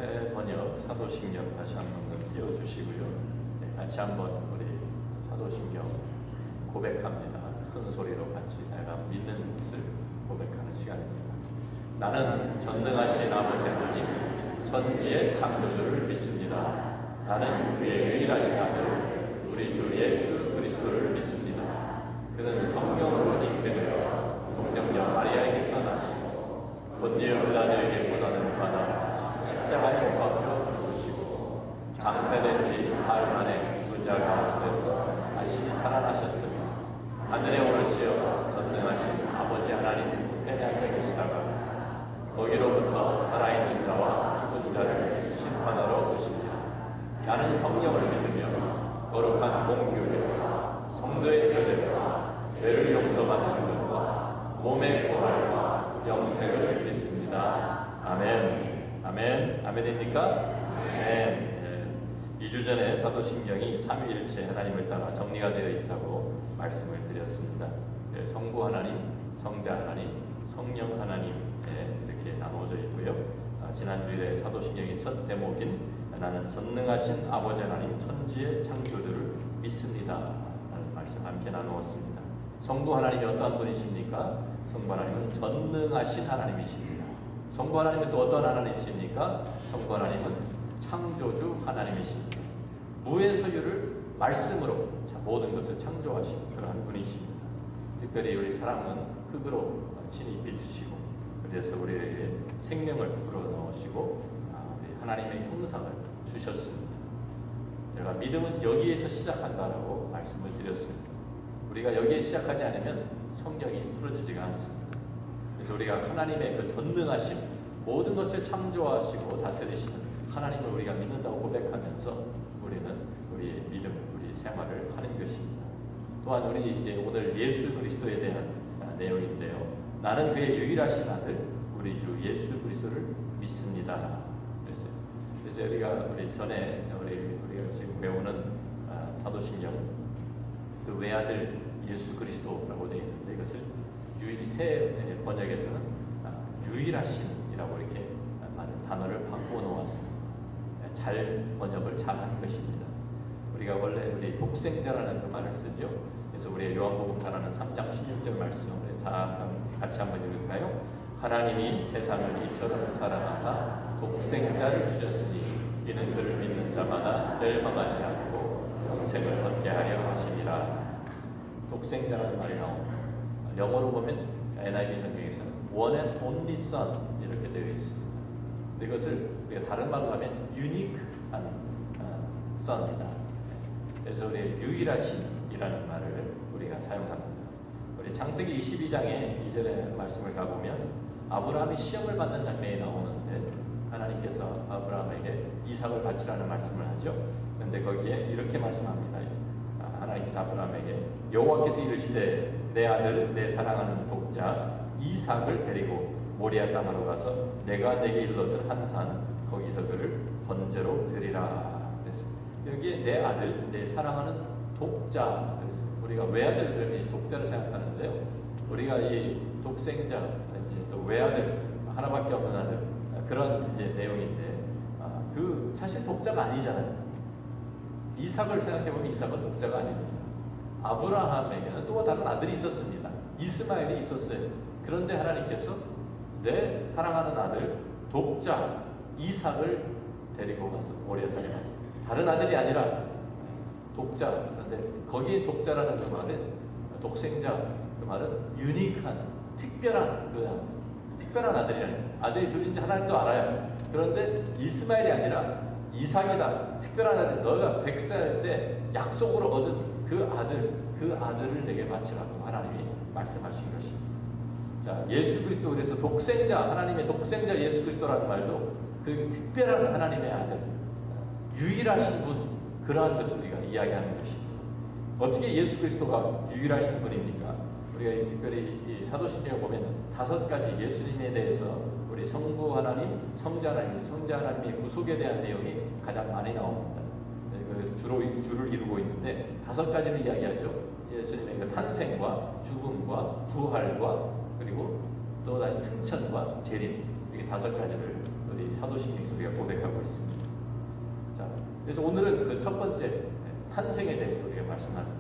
새 번역 사도신경 다시 한번 띄워주시고요. 네, 같이 한번 우리 사도신경 고백합니다. 큰 소리로 같이 내가 믿는 것을 고백하는 시간입니다. 나는 전능하신 아버지 하나님 천지의 창조주를 믿습니다. 나는 그의 유일하신 아들 우리 주 예수 그리스도를 믿습니다. 그는 성령으로 잉태되어 동정녀 마리아에게서 나시고 본디오 빌라도에게 고난을 받아 십자가에 못 박혀 죽으시고 장세된 지 사흘 만에 죽은 자 가운데서 다시 살아나셨으며 하늘에 오르시어 전능하신 아버지 하나님 편에 앉아 계시다가 거기로부터 살아있는 자와 죽은 자를 심판하러 오십니다. 나는 성령을 믿으며 거룩한 공교회와 성도의 교제와 죄를 용서받는 것과 몸의 부활과 영생을 믿습니다. 아멘. 아멘. 아멘입니까? 아멘. 2주 전에 사도신경이 삼위일체 하나님을 따라 정리가 되어 있다고 말씀을 드렸습니다. 성부 하나님, 성자 하나님, 성령 하나님 이렇게 나누어져 있고요. 지난 주일에 사도신경의 첫 대목인 나는 전능하신 아버지 하나님 천지의 창조주를 믿습니다 라는 말씀 함께 나누었습니다. 성부 하나님이 어떠한 분이십니까? 성부 하나님은 전능하신 하나님이십니다. 성부 하나님은 또 어떤 하나님이십니까? 성부 하나님은 창조주 하나님이십니다. 무의 소유를 말씀으로 모든 것을 창조하신 그러한 분이십니다. 특별히 우리 사람은 흙으로 친히 빚으시고 그래서 우리에게 생명을 불어넣으시고 하나님의 형상을 주셨습니다. 제가 믿음은 여기에서 시작한다라고 말씀을 드렸습니다. 우리가 여기에 시작하지 않으면 성경이 풀어지지가 않습니다. 그래서 우리가 하나님의 그 전능하심, 모든 것을 창조하시고 다스리시는 하나님을 우리가 믿는다고 고백하면서 우리는 우리의 믿음, 우리 생활을 하는 것입니다. 또한 우리 이제 오늘 예수 그리스도에 대한 내용인데요. 나는 그의 유일하신 아들, 우리 주 예수 그리스도를 믿습니다. 그래서 우리 전에 우리가 지금 배우는 사도신경 그 외아들 예수 그리스도라고 되어 있는데 이것을 새 번역에서는 유일하신이라고 이렇게 단어를 바꾸어 놓았습니다. 잘 번역을 잘한 것입니다. 우리가 원래 우리 독생자라는 그 말을 쓰죠. 그래서 우리 요한복음 전하는 3장 16절 말씀을 같이 한번 읽을까요? 하나님이 세상을 이처럼 사랑하사 독생자를 주셨으니 이는 그를 믿는 자마다 멸망하지 않고 영생을 얻게 하려 하심이라. 독생자라는 말이 나옵니다. 영어로 보면 NIV 성경에서는 one and only son 이렇게 되어 있습니다. 이것을 우리가 다른 말로 하면 유니크한 son이다. 그래서 우리 유일하신이라는 말을 우리가 사용합니다. 우리 창세기 22장의 2절의 말씀을 가보면 아브라함이 시험을 받는 장면이 나오는데 하나님께서 아브라함에게 이삭을 바치라는 말씀을 하죠. 그런데 거기에 이렇게 말씀합니다. 하나님께서 아브라함에게 여호와께서 이르시되 내 아들 내 사랑하는 독자 이삭을 데리고 모리아 땅으로 가서 내가 내게 일러준 한 산 거기서 그를 번제로 드리라. 그랬습니다. 여기에 내 아들 내 사랑하는 독자. 그래서 우리가 외아들 그러면 독자를 생각하는데요. 우리가 이 독생자 이제 또 외아들 하나밖에 없는 아들 그런 이제 내용인데 그 사실 독자가 아니잖아요. 이삭을 생각해 보면 이삭은 독자가 아닙니다. 아브라함에게는 또 다른 아들이 있었습니다. 이스마엘이 있었어요. 그런데 하나님께서 내 사랑하는 아들 독자 이삭을 데리고 가서 모리아 산에 가서 다른 아들이 아니라 독자. 그런데 거기에 독자라는 그 말은 독생자 그 말은 유니크한 특별한 특별한 아들이라는 아들이 둘인지 하나님도 알아요. 그런데 이스마엘이 아니라 이삭이다. 특별한 아들. 너가 100살 때 약속으로 얻은 그 아들을 내게 바치라고 하나님이 말씀하신 것입니다. 자, 예수 그리스도 그래서 독생자 하나님의 독생자 예수 그리스도라는 말도 그 특별한 하나님의 아들 유일하신 분 그러한 것을 우리가 이야기하는 것입니다. 어떻게 예수 그리스도가 유일하신 분입니까? 우리가 특별히 이 사도신경을 보면 5가지 예수님에 대해서 우리 성부 하나님, 성자 하나님의 구속에 대한 내용이 가장 많이 나옵니다. 그래서 줄을 이루고 있는데 5가지를 이야기하죠. 예수님의 그 탄생과 죽음과 부활과 그리고 또 다시 승천과 재림 이게 5가지를 우리 사도신경에서 우리가 고백하고 있습니다. 자, 그래서 오늘은 그 첫 번째 탄생에 대해서 우리가 말씀합니다.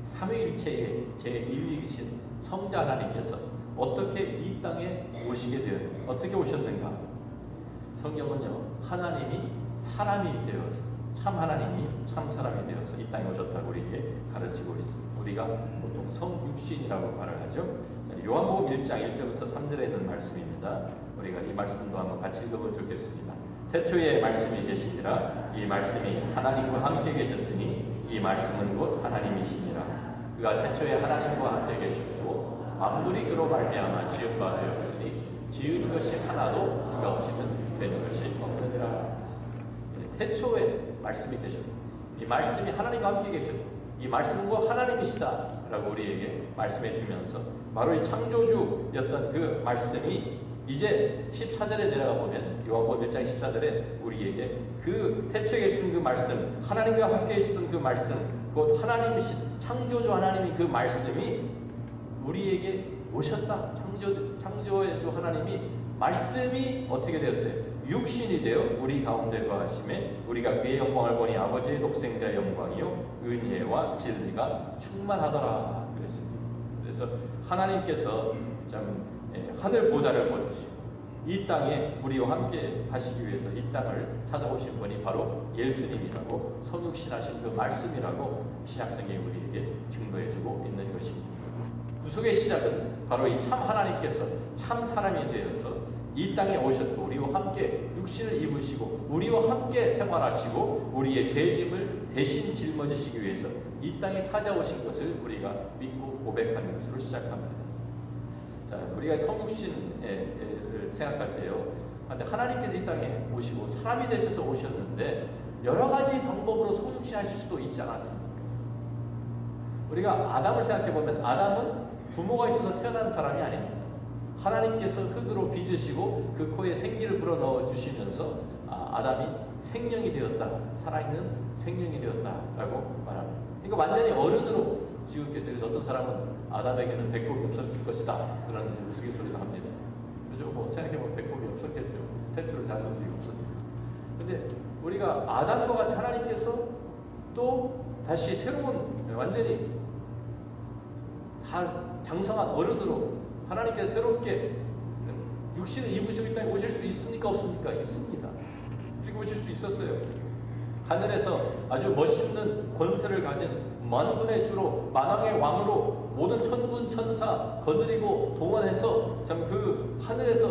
삼위일체의 제1위이신 성자 하나님께서 어떻게 이 땅에 오시게 되었는가? 어떻게 오셨는가? 성경은요, 하나님이 사람이 되어서, 참 하나님이 참 사람이 되어서 이 땅에 오셨다고 우리에게 가르치고 있습니다. 우리가 보통 성육신이라고 말을 하죠. 자, 요한복음 1장 1절부터 3절에 있는 말씀입니다. 우리가 이 말씀도 한번 같이 읽어보면 좋겠습니다. 태초에 말씀이 계시니라. 이 말씀이 하나님과 함께 계셨으니 이 말씀은 곧 하나님이시니라. 그가 태초에 하나님과 함께 계셨고 만물이 그로 말미암아 지은 바 되었으니 지은 것이 하나도 그가 없이는 된 것이 없느니라. 태초에 말씀이 계셨고 이 말씀이 하나님과 함께 계셨고 이 말씀은 곧 하나님이시다 라고 우리에게 말씀해 주면서 바로 이 창조주였던 그 말씀이 이제 14절에 내려가 보면 요한복음 1장 14절에 우리에게 그 태초에 계시던 그 말씀, 하나님과 함께 계시던 그 말씀, 곧 하나님이신 창조주 하나님이 그 말씀이 우리에게 오셨다. 창조의 주 하나님이 말씀이 어떻게 되었어요? 육신이 되어 우리 가운데 거하심에 우리가 그의 영광을 보니 아버지의 독생자의 영광이요 은혜와 진리가 충만하더라 그랬습니다. 그래서 하나님께서 참 하늘 보좌를 버리시고 이 땅에 우리와 함께 하시기 위해서 이 땅을 찾아오신 분이 바로 예수님이라고 성육신하신 그 말씀이라고 신약성경이 우리에게 증거해주고 있는 것입니다. 구속의 시작은 바로 이 참 하나님께서 참 사람이 되어서 이 땅에 오셨고 우리와 함께 육신을 입으시고 우리와 함께 생활하시고 우리의 죄짐을 대신 짊어지시기 위해서 이 땅에 찾아오신 것을 우리가 믿고 고백하는 것으로 시작합니다. 자, 우리가 성육신을 생각할 때요. 근데 하나님께서 이 땅에 오시고 사람이 되셔서 오셨는데 여러 가지 방법으로 성육신 하실 수도 있지 않았습니까? 우리가 아담을 생각해 보면 아담은 부모가 있어서 태어난 사람이 아닙니다. 하나님께서 흙으로 빚으시고 그 코에 생기를 불어넣어 주시면서 아담이 생명이 되었다. 살아있는 생명이 되었다라고 말합니다. 그러니까 완전히 어른으로 지었겠죠. 그래서 어떤 사람은 아담에게는 배꼽이 없었을 것이다. 그런 우스갯소리도 합니다. 그죠? 뭐 생각해보면 배꼽이 없었겠죠. 태초를 잘 넣을 리가 없으니까. 근데 우리가 아담과 같이 하나님께서 또 다시 새로운 완전히 다 장성한 어른으로 하나님께서 새롭게 육신을 입으시고 이 땅에 오실 수 있습니까? 없습니까? 있습니다. 그리고 오실 수 있었어요. 하늘에서 아주 멋있는 권세를 가진 만군의 주로 만왕의 왕으로 모든 천군 천사 거느리고 동원해서 참 그 하늘에서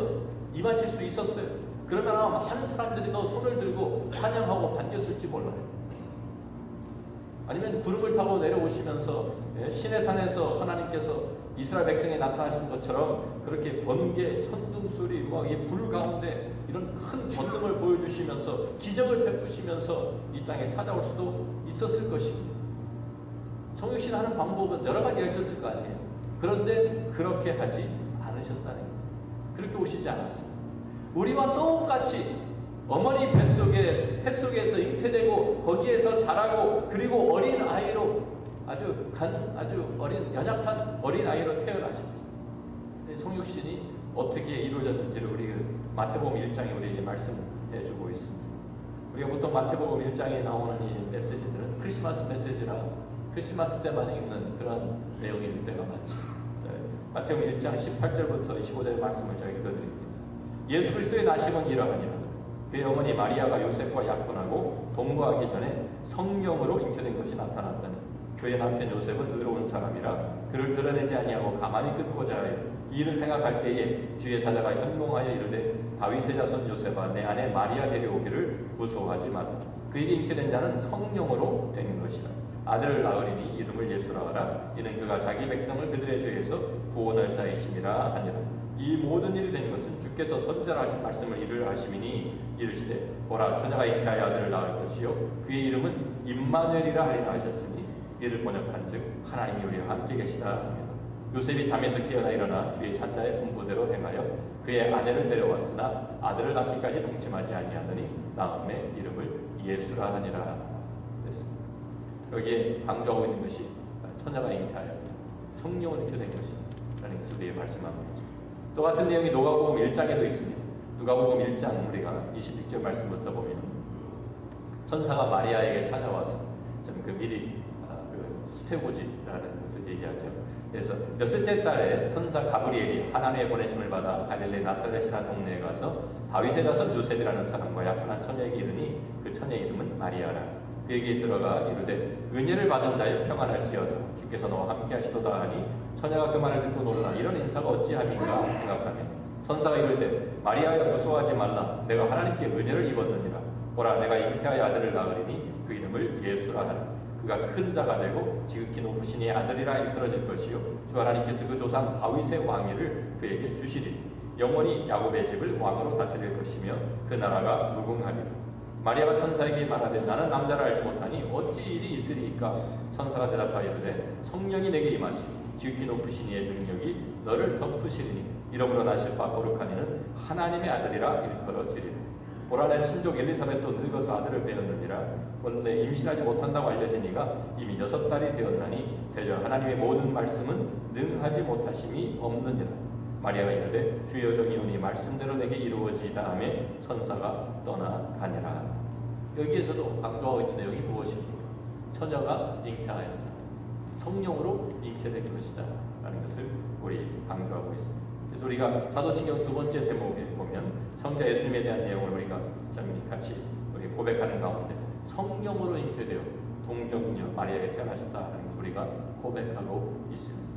임하실 수 있었어요. 그러면 아마 많은 사람들이 더 손을 들고 환영하고 반겼을지 몰라요. 아니면 구름을 타고 내려오시면서 신의 산에서 하나님께서 이스라엘 백성에 나타나신 것처럼 그렇게 번개, 천둥 소리, 불 가운데 이런 큰 권능을 보여주시면서 기적을 베푸시면서 이 땅에 찾아올 수도 있었을 것입니다. 성육신 하는 방법은 여러 가지가 있었을 거 아니에요. 그런데 그렇게 하지 않으셨다는 거예요. 그렇게 오시지 않았습니다. 우리와 똑같이 어머니 뱃속에 태속에서 잉태되고 거기에서 자라고 그리고 어린 아이로 아주 어린 연약한 어린 아이로 태어나셨어요. 성육신이 어떻게 이루어졌는지를 우리 마태복음 1장에 우리에게 말씀해주고 있습니다. 우리가 보통 마태복음 1장에 나오는 이 메시지들은 크리스마스 메시지라 크리스마스 때만 읽는 그런 내용일 때가 많죠. 마태복음 1장 18절부터 25절의 말씀을 제가 읽어드립니다. 예수 그리스도의 나심은 이러하니라. 그의 어머니 마리아가 요셉과 약혼하고 동거하기 전에 성령으로 잉태된 것이 나타났다니 그의 남편 요셉은 의로운 사람이라 그를 드러내지 아니하고 가만히 끊고자 하여 이 일을 생각할 때에 주의 사자가 현몽하여 이르되 다윗의 자손 요셉아 내 아내 마리아 데려오기를 무서워하지 마라. 그에게 잉태된 자는 성령으로 된 것이라. 아들을 낳으리니 이름을 예수라 하라. 이는 그가 자기 백성을 그들의 죄에서 구원할 자이심이라 하니라. 이 모든 일이 된 것은 주께서 선지자로 하신 말씀을 이루려 하심이니 이르시되 보라 처녀가 잉태하여 아들을 낳을 것이요 그의 이름은 임마누엘이라 하리라 하셨으니 이를 번역한즉 하나님이 우리와 함께 계시다 합니다. 요셉이 잠에서 깨어나 일어나 주의 산자의 분부대로 행하여 그의 아내를 데려왔으나 아들을 낳기까지 동침하지 아니하더니 낳음에 이름을 예수라 하니라 그랬습니다. 여기에 강조하고 있는 것이 처녀가 잉태하여 성령으로 잉태된 것이라는 것을 우리에게 말씀하고 있죠. 똑같은 내용이 누가복음 1장에도 있습니다. 누가복음 1장 우리가 26절 말씀부터 보면 천사가 마리아에게 찾아와서 좀 그 미리 그 수태고지라는 것을 얘기하죠. 그래서 여섯째 달에 천사 가브리엘이 하나님의 보내심을 받아 갈릴리 나사렛이라는 동네에 가서 다윗의 자손 요셉이라는 사람과 약혼한 처녀에게 이르니 그 처녀의 이름은 마리아라. 그에게 들어가 이르되 은혜를 받은 자여 평안할지어다. 주께서 너와 함께 하시도다 하니 처녀가 그 말을 듣고 놀라 이런 인사가 어찌함인가 생각하며 천사가 이르되 마리아여 무서워하지 말라. 내가 하나님께 은혜를 입었느니라. 보라 내가 잉태하여 아들을 낳으리니 그 이름을 예수라 하라. 그가 큰 자가 되고 지극히 높으신 이의 아들이라 일컬어질 것이요 주 하나님께서 그 조상 다윗의 왕위를 그에게 주시리니 영원히 야곱의 집을 왕으로 다스릴 것이며 그 나라가 무궁하리라. 마리아가 천사에게 말하되 나는 남자를 알지 못하니 어찌 일이 있으리이까. 천사가 대답하여 이르되 성령이 내게 임하시고 지극히 높으신 이의 능력이 너를 덮으시리니 이러므로 나실 바 거룩한 이는 하나님의 아들이라 일컬어지리라. 보라 내 친족 엘리사벳도 늙어서 아들을 배었느니라. 본래 임신하지 못한다고 알려진 이가 이미 6달이 되었나니 대저 하나님의 모든 말씀은 능하지 못하심이 없느니라. 마리아가 이르되 주의 여종이오니 말씀대로 내게 이루어지이다 하며 천사가 떠나가니라. 여기에서도 강조하고 있는 내용이 무엇입니까? 처녀가 잉태하였다. 성령으로 잉태될 것이다 라는 것을 우리 강조하고 있습니다. 그래서 우리가 사도신경 2번째 대목에 보면 성자 예수님에 대한 내용을 우리가 같이 우리 고백하는 가운데 성령으로 잉태되어 동정녀 마리아에게 태어나셨다는 것을 우리가 고백하고 있습니다.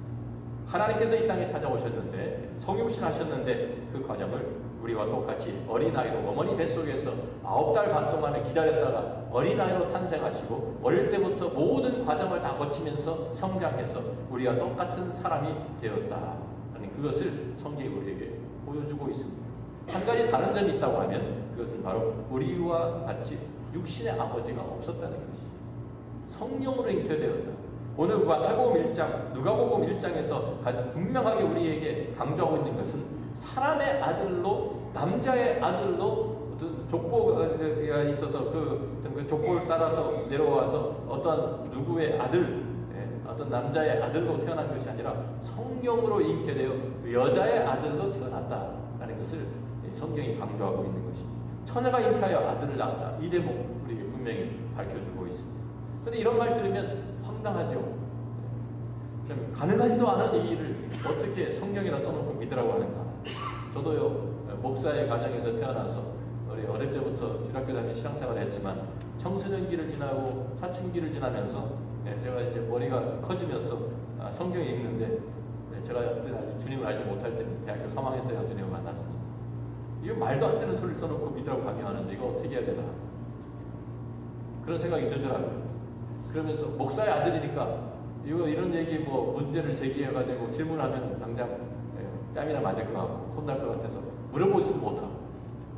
하나님께서 이 땅에 찾아오셨는데 성육신 하셨는데 그 과정을 우리와 똑같이 어린아이로 어머니 뱃속에서 9달 반 동안을 기다렸다가 어린아이로 탄생하시고 어릴 때부터 모든 과정을 다 거치면서 성장해서 우리와 똑같은 사람이 되었다. 그것을 성경이 우리에게 보여주고 있습니다. 한 가지 다른 점이 있다고 하면 그것은 바로 우리와 같이 육신의 아버지가 없었다는 것이죠. 성령으로 잉태되었다. 오늘 마태복음 1장, 누가복음 1장에서 가장 분명하게 우리에게 강조하고 있는 것은 사람의 아들로, 남자의 아들로 어떤 족보가 있어서 그 족보를 따라서 내려와서 어떤 누구의 아들, 어떤 남자의 아들로 태어난 것이 아니라 성령으로 잉태되어 여자의 아들로 태어났다라는 것을 성경이 강조하고 있는 것입니다. 처녀가 잉태하여 아들을 낳았다. 이 대목 우리에게 분명히 밝혀주고 있습니다. 그런데 이런 말 들으면 황당하죠. 가능하지도 않은 이 일을 어떻게 성경이라 써놓고 믿으라고 하는가. 저도요 목사의 가정에서 태어나서 어릴 때부터 주일학교 다니며 신앙생활을 했지만 청소년기를 지나고 사춘기를 지나면서 제가 이제 머리가 좀 커지면서 성경에 읽는데 제가 그때 아직 주님을 알지 못할 때 대학교 3학년 때 주님을 만났습니다. 이거 말도 안 되는 소리를 써놓고 믿으라고 강요하는데 이거 어떻게 해야 되나 그런 생각이 들더라고요. 그러면서 목사의 아들이니까 이거 이런 얘기 뭐 문제를 제기해가지고 질문하면 당장 뺨이나 맞을 것 같고 혼날 것 같아서 물어보지도 못하고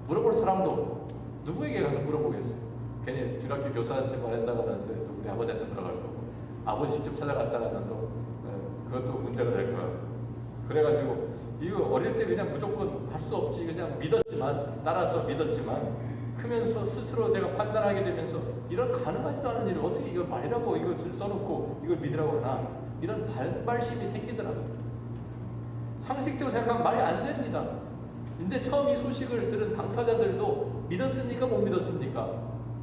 물어볼 사람도 없고 누구에게 가서 물어보겠어요. 괜히 주일학교 교사한테 말했다가는 또 우리 아버지한테 들어갈 거고 아버지 직접 찾아갔다가는 또 그것도 문제가 될 거야. 그래가지고 이거 어릴 때 그냥 무조건 할 수 없이 그냥 믿었지만 따라서 믿었지만 크면서 스스로 내가 판단하게 되면서 이런 가능하지도 않은 일을 어떻게 이걸 말이라고 이것을 써놓고 이걸 믿으라고 하나 이런 반발심이 생기더라고요. 상식적으로 생각하면 말이 안 됩니다. 근데 처음 이 소식을 들은 당사자들도 믿었습니까? 못 믿었습니까?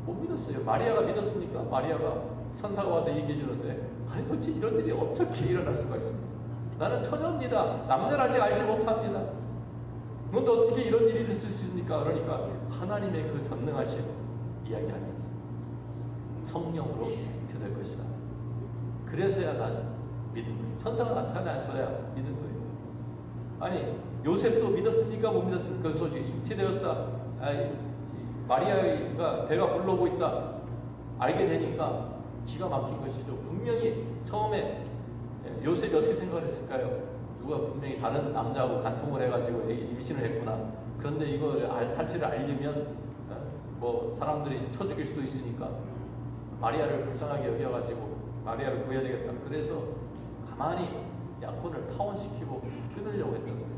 못 믿었어요. 마리아가 믿었습니까? 마리아가 선사가 와서 얘기해 주는데 아니 도대체 이런 일이 어떻게 일어날 수가 있습니까? 나는 처녀입니다. 남자를 아직 알지 못합니다. 그런데 어떻게 이런 일이 있을 수 있습니까? 그러니까 하나님의 그 전능하심 이야기하면서 성령으로 잉태될 것이다. 그래서야 난 믿은 거예요. 천사가 나타나서야 믿은 거예요. 아니 요셉도 믿었습니까? 못 믿었습니까? 그 소식 잉태되었다. 마리아가 배가 불러오고 있다. 알게 되니까 기가 막힌 것이죠. 분명히 처음에 요셉이 어떻게 생각을 했을까요? 누가 분명히 다른 남자하고 간통을 해가지고 임신을 했구나. 그런데 이걸 사실을 알리면 뭐 사람들이 쳐 죽일 수도 있으니까 마리아를 불쌍하게 여겨가지고 마리아를 구해야 되겠다. 그래서 가만히 약혼을 파혼시키고 끊으려고 했던 거예요.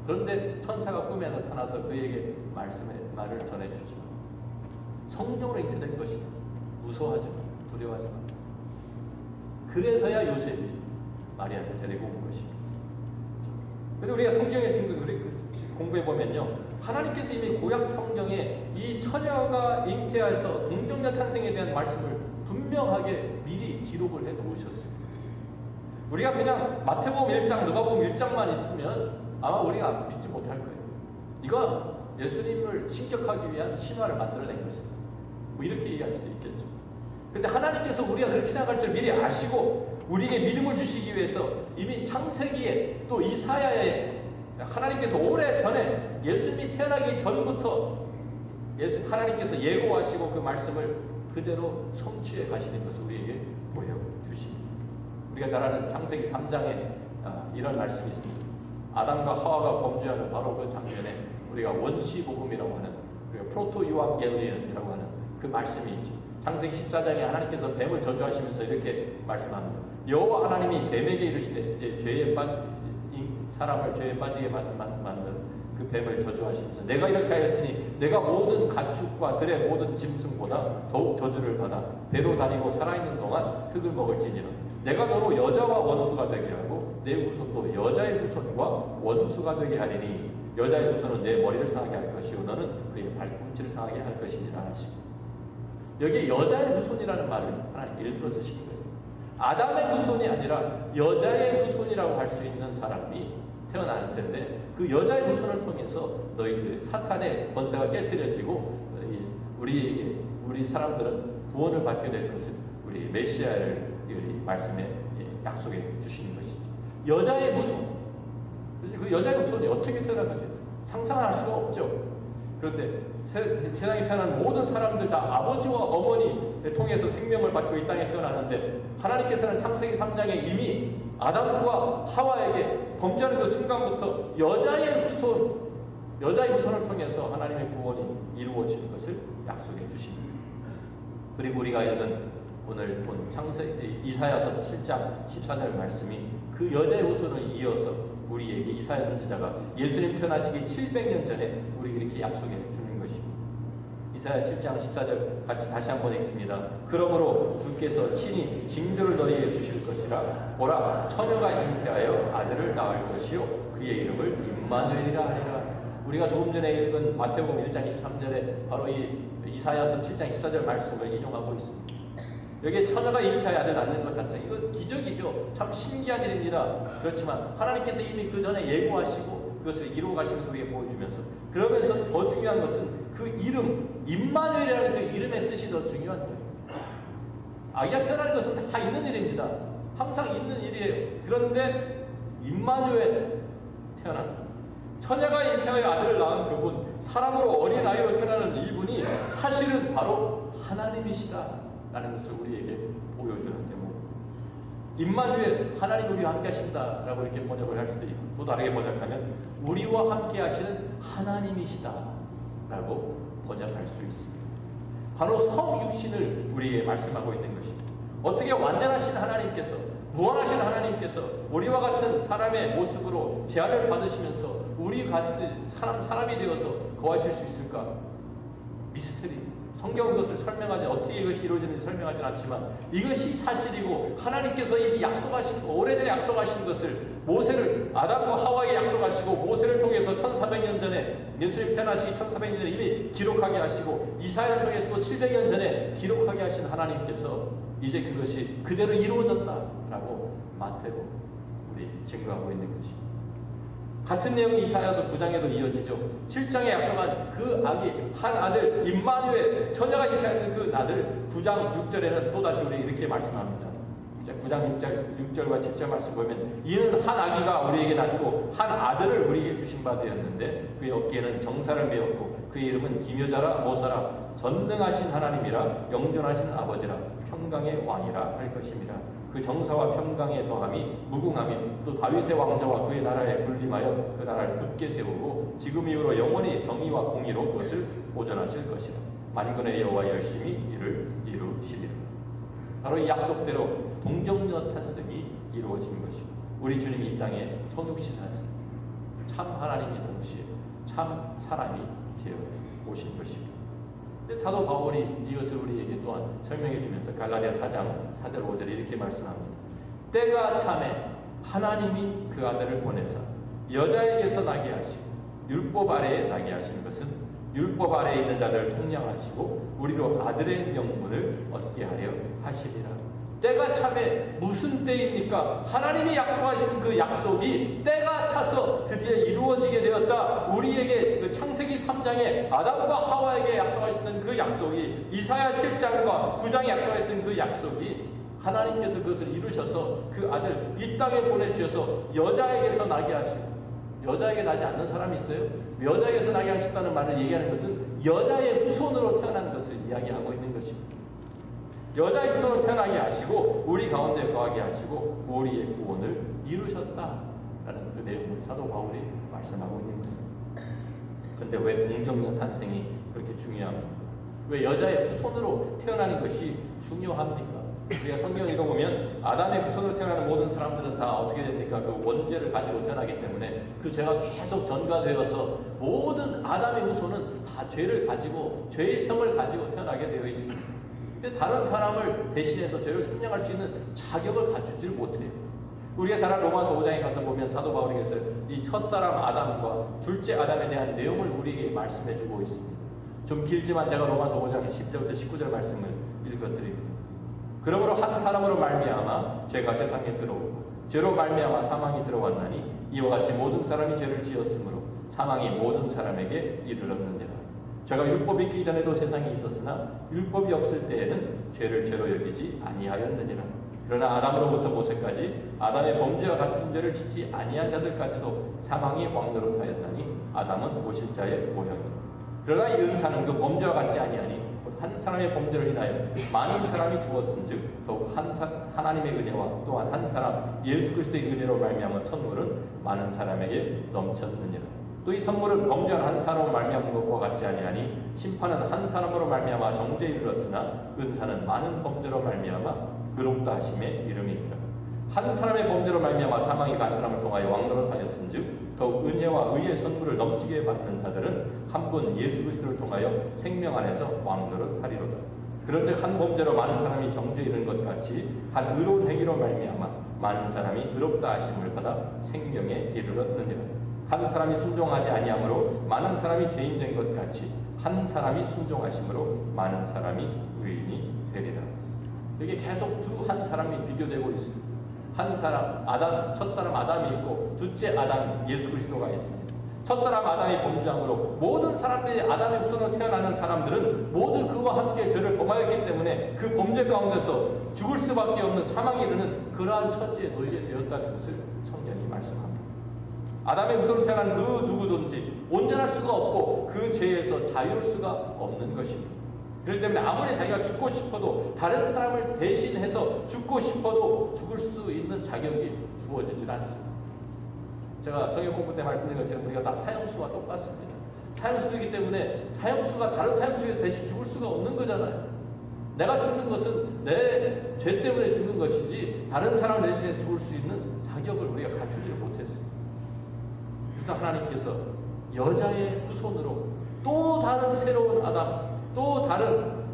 그런데 천사가 꿈에 나타나서 그에게 말을 전해주지 마. 성령으로 잉태된 것이다. 무서워하지 마. 두려워하지 마. 그래서야 요셉이 마리아를 데리고 온 것입니다. 근데 우리가 성경의 증거, 우리 공부해 보면요, 하나님께서 이미 구약 성경에 이 처녀가 잉태하여서 동정녀 탄생에 대한 말씀을 분명하게 미리 기록을 해 놓으셨습니다. 우리가 그냥 마태복음 1장, 누가복음 1장만 있으면 아마 우리가 믿지 못할 거예요. 이거 예수님을 신격하기 위한 신화를 만들어낸 것이다, 뭐 이렇게 얘기할 수도 있겠죠. 근데 하나님께서 우리가 그렇게 생각할 줄 미리 아시고 우리에게 믿음을 주시기 위해서 이미 창세기에 또 이사야에 하나님께서 오래전에 예수님이 태어나기 전부터 하나님께서 예고하시고 그 말씀을 그대로 성취해 가시는 것을 우리에게 보여주십니다. 우리가 잘 아는 창세기 3장에 이런 말씀이 있습니다. 아담과 하와가 범죄하는 바로 그 장면에 우리가 원시복음이라고 하는, 우리가 프로토유앙겔리언이라고 하는 그 말씀이 있죠. 창세기 14장에 하나님께서 뱀을 저주하시면서 이렇게 말씀합니다. 여호와 하나님이 뱀에게 이르시되, 이제 사람을 죄에 빠지게 만든 그 뱀을 저주하시면서, 내가 이렇게 하였으니 내가 모든 가축과 들의 모든 짐승보다 더욱 저주를 받아 배로 다니고 살아있는 동안 흙을 먹을지니라. 내가 너로 여자와 원수가 되게 하고 내 후손도 여자의 후손과 원수가 되게 하리니 여자의 후손은 내 머리를 상하게 할 것이요 너는 그의 발꿈치를 상하게 할 것이니라 하시고, 여기 여자의 후손이라는 말을 하나님 일부러 쓰신 거예요. 아담의 후손이 아니라 여자의 후손이라고 할 수 있는 사람이 태어날 텐데, 그 여자의 후손을 통해서 너희들 사탄의 권세가 깨트려지고 우리 사람들은 구원을 받게 될 것을 우리 메시아를 말씀에 약속해 주시는 것이죠. 여자의 후손. 그 여자의 후손이 어떻게 태어나는지 상상할 수가 없죠. 그런데 세상에 태어난 모든 사람들 다 아버지와 어머니 통해서 생명을 받고 이 땅에 태어나는데, 하나님께서는 창세기 3장에 이미 아담과 하와에게 범죄하는 그 순간부터 여자의 후손을 통해서 하나님의 구원이 이루어지는 것을 약속해 주십니다. 그리고 우리가 읽은 오늘 본 이사야서 7장 14절 말씀이 그 여자의 후손을 이어서 우리에게 이사야 선지자가 예수님 태어나시기 700년 전에 우리에게 이렇게 약속해 주는 것입니다. 이사야 7장 14절 같이 다시 한번 읽습니다. 그러므로 주께서 친히 징조를 너희에게 주실 것이라. 보라, 처녀가 잉태하여 아들을 낳을 것이요 그의 이름을 임마누엘이라 하리라. 우리가 조금 전에 읽은 마태복음 1장 23절에 바로 이 이사야서 7장 14절 말씀을 인용하고 있습니다. 여기에 처녀가 잉태하여 아들을 낳는 것 자체, 이건 기적이죠. 참 신기한 일입니다. 그렇지만 하나님께서 이미 그 전에 예고하시고 그것을 이루어 가시는 소리에 보여주면서, 그러면서 더 중요한 것은 그 이름, 임마누엘이라는 그 이름의 뜻이 더 중요한 거예요. 아기가 태어나는 것은 다 있는 일입니다. 항상 있는 일이에요. 그런데 임마누엘 태어난, 처녀가 잉태하여 아들을 낳은 그분, 사람으로 어린 아이로 태어나는 이분이 사실은 바로 하나님이시다 라는 것을 우리에게 보여주는 대목입니다. 임마누엘, 하나님 우리와 함께 하신다 라고 이렇게 번역을 할 수도 있고, 또 다르게 번역하면 우리와 함께 하시는 하나님이시다 라고 번역할 수 있습니다. 바로 성육신을 우리에게 말씀하고 있는 것입니다. 어떻게 완전하신 하나님께서, 무한하신 하나님께서 우리와 같은 사람의 모습으로 제한을 받으시면서 우리 같은 사람이 되어서 거하실 수 있을까? 미스터리. 성경은 그것을 설명하지, 어떻게 이것이 이루어지는지 설명하지는 않지만 이것이 사실이고, 하나님께서 이미 약속하신, 오래전에 약속하신 것을 모세를, 아담과 하와에게 약속하시고 모세를 통해서 1400년 전에, 예수님 태어나시기 1400년 전에 이미 기록하게 하시고 이사야를 통해서도 700년 전에 기록하게 하신 하나님께서 이제 그것이 그대로 이루어졌다라고 마태로 우리 증거하고 있는 것입니다. 같은 내용이 이사야서 9장에도 이어지죠. 7장에 약속한 그 아기, 한 아들 임마누엘, 처녀가 잉태하는 그 아들, 9장 6절에는 또다시 우리 이렇게 말씀합니다. 9장 6절과 7절 말씀 보면, 이는 한 아기가 우리에게 낳고 한 아들을 우리에게 주신 바 되었는데 그의 어깨에는 정사를 메었고 그의 이름은 기묘자라 모사라 전능하신 하나님이라 영존하신 아버지라 평강의 왕이라 할 것입니다. 그 정사와 평강의 더함이 무궁함이 또 다윗의 왕자와 그의 나라에 군림하여 그 나라를 굳게 세우고 지금 이후로 영원히 정의와 공의로 그것을 보존하실 것이라. 만군의 여호와 열심히 이를 이루시리라. 바로 이 약속대로 동정녀 탄생이 이루어진 것이고, 우리 주님이 이 땅에 성육신하신 참 하나님이 동시에 참 사람이 되어 오신 것입니다. 사도 바울이 이것을 우리에게 또한 설명해 주면서 갈라디아 4장 4절 5절에 이렇게 말씀합니다. 때가 참에 하나님이 그 아들을 보내사 여자에게서 나게 하시고 율법 아래에 나게 하시는 것은 율법 아래에 있는 자들을 속량하시고 우리로 아들의 명분을 얻게 하려 하시리라. 때가 참에 무슨 때입니까? 하나님이 약속하신 그 약속이 때가 차서 드디어 이루어지게 되었다. 우리에게 그 창세기 3장에 아담과 하와에게 약속하셨던 그 약속이, 이사야 7장과 9장에 약속했던 그 약속이 하나님께서 그것을 이루셔서 그 아들 이 땅에 보내주셔서 여자에게서 나게 하시고, 여자에게 나지 않는 사람이 있어요? 여자에게서 나게 하셨다는 말을 얘기하는 것은 여자의 후손으로 태어난 것을 이야기하고 있는 것입니다. 여자의 후손으로 태어나게 하시고 우리 가운데 거하게 하시고 우리의 구원을 이루셨다라는 그 내용을 사도 바울이 말씀하고 있는 거예요. 그런데 왜 동정녀 탄생이 그렇게 중요합니까? 왜 여자의 후손으로 태어나는 것이 중요합니까? 우리가 성경을 읽어보면 아담의 후손으로 태어나는 모든 사람들은 다 어떻게 됩니까? 그 원죄를 가지고 태어나기 때문에 그 죄가 계속 전가되어서 모든 아담의 후손은 다 죄를 가지고 죄의 성을 가지고 태어나게 되어 있습니다. 근데 다른 사람을 대신해서 죄를 속량할 수 있는 자격을 갖추질 못해요. 우리가 잘 아는 로마서 5장에 가서 보면 사도 바울에게서 이 첫사람 아담과 둘째 아담에 대한 내용을 우리에게 말씀해 주고 있습니다. 좀 길지만 제가 로마서 5장 10절부터 19절 말씀을 읽어드립니다. 그러므로 한 사람으로 말미암아 죄가 세상에 들어오고 죄로 말미암아 사망이 들어왔나니 이와 같이 모든 사람이 죄를 지었으므로 사망이 모든 사람에게 이르렀느니라. 죄가 율법이 있기 전에도 세상에 있었으나 율법이 없을 때에는 죄를 죄로 여기지 아니하였느니라. 그러나 아담으로부터 모세까지 아담의 범죄와 같은 죄를 짓지 아니한 자들까지도 사망이 왕노릇하였나니 아담은 오실 자의 모형이다. 그러나 이 은사는 그 범죄와 같지 아니하니 한 사람의 범죄를 인하여 많은 사람이 죽었은즉 더욱 하나님의 은혜와 또한 한 사람 예수 그리스도의 은혜로 말미암은 선물은 많은 사람에게 넘쳤느니라. 또 이 선물은 범죄한 한 사람으로 말미암은 것과 같지 아니하니 심판은 한 사람으로 말미암아 정죄에 이르렀으나 은사는 많은 범죄로 말미암아 의롭다 하심에 이름이니라. 한 사람의 범죄로 말미암아 사망이 간 사람을 통하여 왕노릇하였은즉 더욱 은혜와 의의 선물을 넘치게 받는 자들은 한 분 예수 그리스도를 통하여 생명 안에서 왕노릇하리로다. 그런즉 한 범죄로 많은 사람이 정죄에 이른 것 같이 한 의로운 행위로 말미암아 많은 사람이 의롭다 하심을 받아 생명에 이르렀느니라. 한 사람이 순종하지 아니함으로 많은 사람이 죄인 된 것 같이 한 사람이 순종하심으로 많은 사람이 의인이 되리라. 이게 계속 두 한 사람이 비교되고 있습니다. 한 사람 아담, 첫사람 아담이 있고 둘째 아담 예수 그리스도가 있습니다. 첫사람 아담이 범죄함으로 모든 사람들이 아담의 후손으로 태어나는 사람들은 모두 그와 함께 죄를 범하였기 때문에 그 범죄 가운데서 죽을 수밖에 없는 사망에 이르는 그러한 처지에 놓이게 되었다는 것을 성경이 말씀합니다. 아담의 후손으로 태어난 그 누구든지 온전할 수가 없고 그 죄에서 자유로울 수가 없는 것입니다. 그렇기 때문에 아무리 자기가 죽고 싶어도 다른 사람을 대신해서 죽고 싶어도 죽을 수 있는 자격이 주어지질 않습니다. 제가 성경 공부 때 말씀드린 것처럼 우리가 다 사형수와 똑같습니다. 사형수이기 때문에 사형수가 다른 사형수에서 대신 죽을 수가 없는 거잖아요. 내가 죽는 것은 내 죄 때문에 죽는 것이지 다른 사람 대신에 죽을 수 있는 자격을 우리가 갖추지 못했습니다. 그래서 하나님께서 여자의 후손으로 또 다른 새로운 아담, 또 다른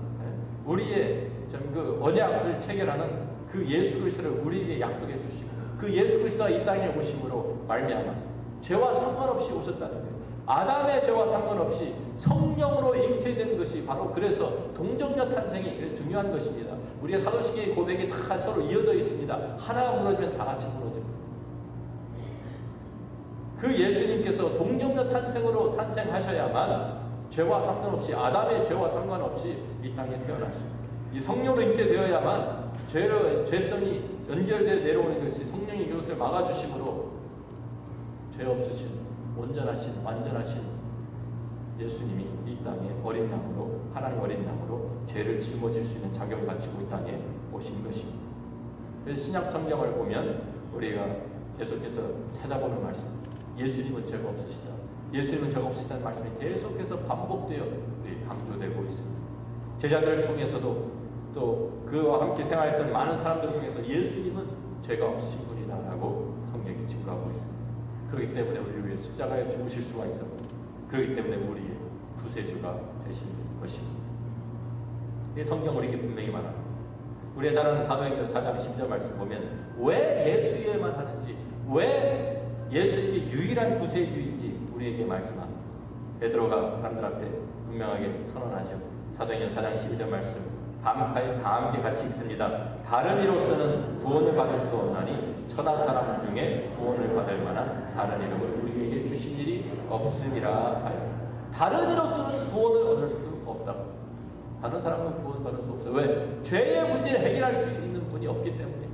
우리의 그 언약을 체결하는 그 예수 그리스도를 우리에게 약속해 주시고 그 예수 그리스도가 이 땅에 오심으로 말미암아서 죄와 상관없이 오셨다는 거예요. 아담의 죄와 상관없이 성령으로 잉태된 것이 바로 그래서 동정녀 탄생이 중요한 것입니다. 우리의 사도신경의 고백이 다 서로 이어져 있습니다. 하나가 무너지면 다 같이 무너집니다. 그 예수님께서 동정녀 탄생으로 탄생하셔야만 죄와 상관없이 아담의 죄와 상관없이 이 땅에 태어나시고 이 성령으로 잉태되어야만 죄성이 연결되어 내려오는 것이 성령이 그것을 막아주심으로 죄 없으신 온전하신 완전하신 예수님이 이 땅에 어린 양으로 하나님 어린 양으로 죄를 짊어질 수 있는 자격을 갖추고 이 땅에 오신 것입니다. 그래서 신약 성경을 보면 우리가 계속해서 찾아보는 말씀 예수님은 죄가 없으시다. 예수님은 죄가 없으시다는 말씀이 계속해서 반복되어 강조되고 있습니다. 제자들을 통해서도 또 그와 함께 생활했던 많은 사람들을 통해서 예수님은 죄가 없으신 분이다라고 성경이 증거하고 있습니다. 그렇기 때문에 우리를 위해 십자가에 죽으실 수가 있었고 그렇기 때문에 우리의 구세주가 되신 것입니다. 이 성경 우리에게 분명히 말합니다. 우리가 잘 아는 사도행전 4장 10절 말씀 보면 왜 예수에만 하는지 왜 예수님이 유일한 구세주인지 우리에게 말씀합니다. 베드로가 사람들 앞에 분명하게 선언하죠. 사도행전 4장 12절 말씀 다 함께 같이 읽습니다. 다른 이로서는 구원을 받을 수 없나니 천하 사람 중에 구원을 받을 만한 다른 이름을 우리에게 주신 일이 없음이라 하여. 다른 이로서는 구원을 얻을 수 없다. 다른 사람은 구원받을 수 없어요. 왜? 죄의 문제를 해결할 수 있는 분이 없기 때문에.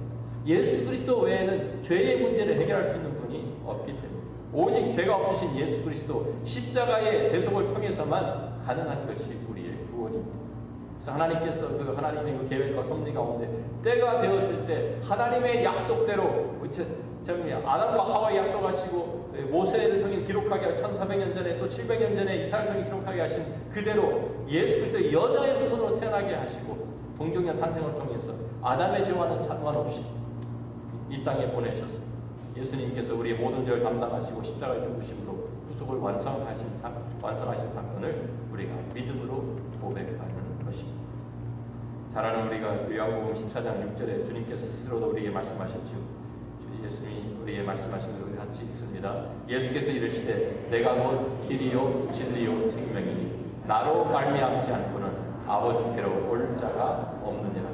예수 그리스도 외에는 죄의 문제를 해결할 수 있는 분이 없기 때문에. 오직 죄가 없으신 예수 그리스도 십자가의 대속을 통해서만 가능한 것이 우리의 구원입니다. 그래서 하나님께서 그 하나님의 그 계획과 섭리 가운데 때가 되었을 때 하나님의 약속대로 아담과 하와의 약속하시고 모세를 통해 기록하게 하시고 1400년 전에 또 700년 전에 이삭을 통해 기록하게 하신 그대로 예수 그리스도의 여자의 후손으로 태어나게 하시고 동정녀 탄생을 통해서 아담의 죄와는 상관없이 이 땅에 보내셨습니다. 예수님께서 우리의 모든 죄를 담당하시고 십자가에 죽으심으로 구속을 완성하신 사건을 우리가 믿음으로 고백하는 것입니다. 잘 아는 우리가 요한복음 14장 6절에 주님께서 스스로도 우리에게 말씀하셨지요. 예수님이 우리에게 말씀하신 것을 같이 읽습니다. 예수께서 이르시되 내가 곧 길이요 진리요 생명이니 나로 말미암지 않고는 아버지께로 올 자가 없느니라.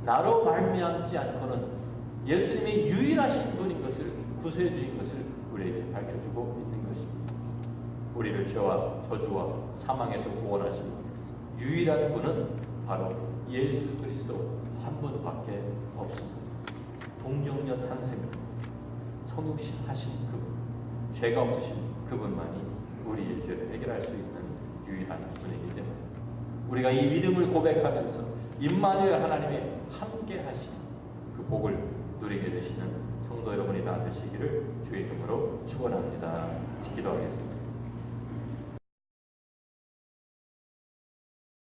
나로 말미암지 않고는 예수님이 유일하신 분인 것을, 구세주인 것을 우리에게 밝혀주고 있는 것입니다. 우리를 죄와 저주와 사망에서 구원하신 유일한 분은 바로 예수 그리스도 한 분밖에 없습니다. 동정녀 탄생, 성육신 하신 그분, 죄가 없으신 그분만이 우리의 죄를 해결할 수 있는 유일한 분이기 때문에 우리가 이 믿음을 고백하면서 임마누엘 하나님의 함께 하신 그 복을 누리게 되시는 성도 여러분이 다 되시기를 주의 이름으로 축원합니다. 기도하겠습니다.